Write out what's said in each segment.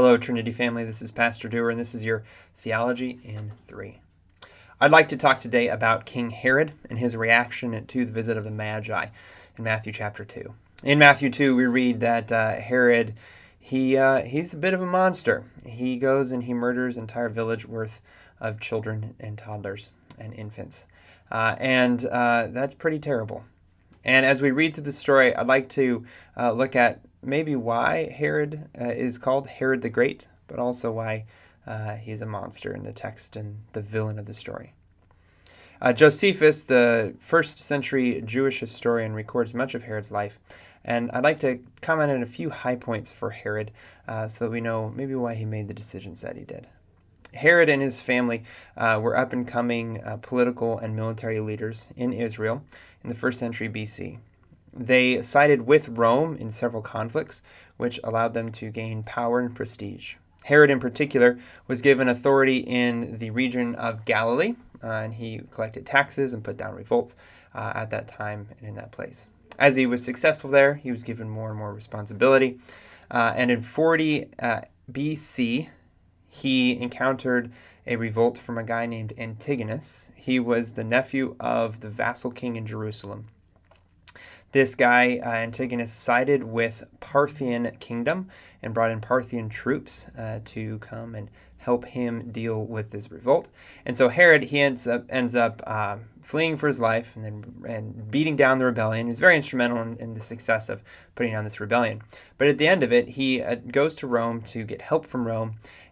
Hello, Trinity family. This is Pastor Dewar, and this is your Theology in 3. I'd like to talk today about King Herod and his reaction to the visit of the Magi in Matthew chapter 2. In Matthew 2, we read that Herod, he's a bit of a monster. He goes and he murders an entire village worth of children and toddlers and infants. And that's pretty terrible. And as we read through the story, I'd like to look at maybe why Herod is called Herod the Great, but also why he's a monster in the text and the villain of the story. Josephus, the first century Jewish historian, records much of Herod's life. And I'd like to comment on a few high points for Herod so that we know maybe why he made the decisions that he did. Herod and his family were up-and-coming political and military leaders in Israel in the 1st century BC. They sided with Rome in several conflicts, which allowed them to gain power and prestige. Herod, in particular, was given authority in the region of Galilee, and he collected taxes and put down revolts at that time and in that place. As he was successful there, he was given more and more responsibility. And in 40 BC, he encountered a revolt from a guy named Antigonus. He was the nephew of the vassal king in Jerusalem. This guy, Antigonus, sided with Parthian kingdom and brought in Parthian troops to come and help him deal with this revolt. And so Herod, he ends up fleeing for his life and beating down the rebellion. He's very instrumental in the success of putting down this rebellion. But at the end of it, he goes to Rome to get help from Rome.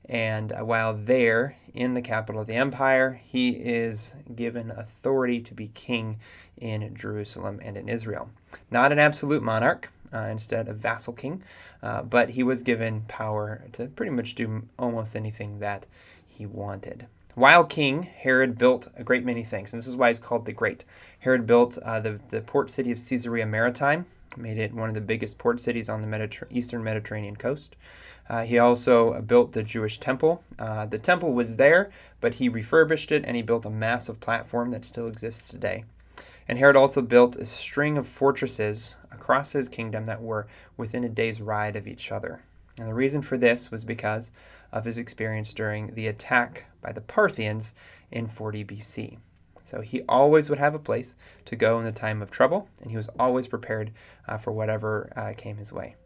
And while there, in the capital of the empire, he is given authority to be king in Jerusalem and in Israel. Not an absolute monarch, instead a vassal king, but he was given power to pretty much do almost anything that he wanted. While king, Herod built a great many things, and this is why he's called the Great. Herod built the port city of Caesarea Maritime, made it one of the biggest port cities on the eastern Mediterranean coast. He also built the Jewish temple. The temple was there, but he refurbished it, and he built a massive platform that still exists today. And Herod also built a string of fortresses across his kingdom that were within a day's ride of each other. And the reason for this was because of his experience during the attack by the Parthians in 40 BC. So he always would have a place to go in the time of trouble, and he was always prepared for whatever came his way.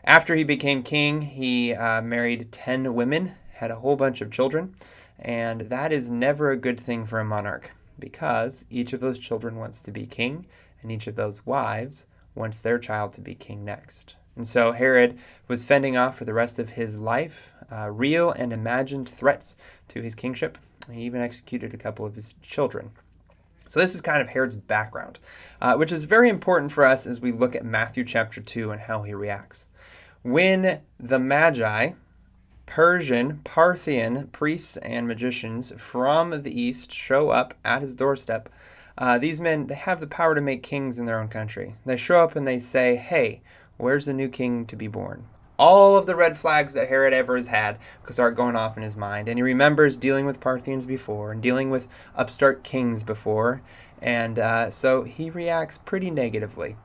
After he became king, he married 10 women, had a whole bunch of children, and that is never a good thing for a monarch, because each of those children wants to be king, and each of those wives wants their child to be king next. And so Herod was fending off for the rest of his life real and imagined threats to his kingship. He even executed a couple of his children. So this is kind of Herod's background, which is very important for us as we look at Matthew chapter 2 and how he reacts. When the Magi, Persian, Parthian priests and magicians from the east show up at his doorstep, these men, they have the power to make kings in their own country. They show up and they say, hey, where's the new king to be born? All of the red flags that Herod ever has had start going off in his mind. And he remembers dealing with Parthians before and dealing with upstart kings before. And so he reacts pretty negatively.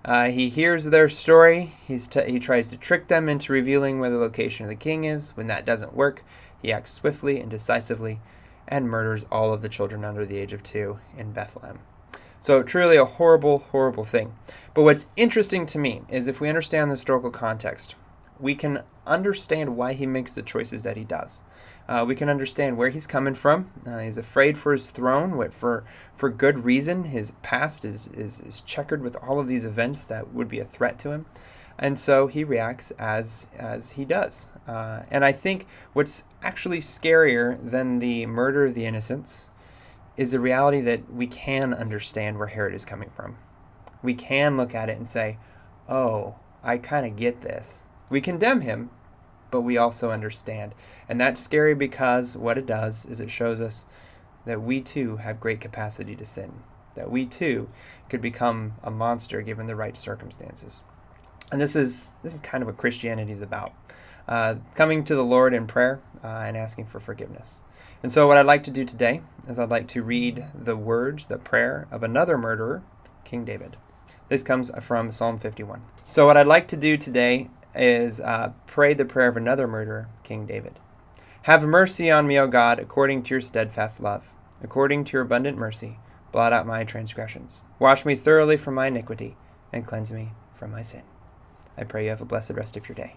He hears their story. He tries to trick them into revealing where the location of the king is. When that doesn't work, he acts swiftly and decisively and murders all of the children under the age of 2 in Bethlehem. So truly a horrible, horrible thing. But what's interesting to me is if we understand the historical context, we can understand why he makes the choices that he does. We can understand where he's coming from. He's afraid for his throne, for good reason. His past is checkered with all of these events that would be a threat to him. And so he reacts as he does. And I think what's actually scarier than the murder of the innocents is the reality that we can understand where Herod is coming from. We can look at it and say, oh, I kind of get this. We condemn him, but we also understand. And that's scary because what it does is it shows us that we too have great capacity to sin, that we too could become a monster given the right circumstances. And this is kind of what Christianity is about, coming to the Lord in prayer and asking for forgiveness. And so what I'd like to do today is I'd like to read the words, the prayer of another murderer, King David. This comes from Psalm 51. So what I'd like to do today is prayed the prayer of another murderer, King David. Have mercy on me, O God, according to your steadfast love. According to your abundant mercy, blot out my transgressions. Wash me thoroughly from my iniquity, and cleanse me from my sin. I pray you have a blessed rest of your day.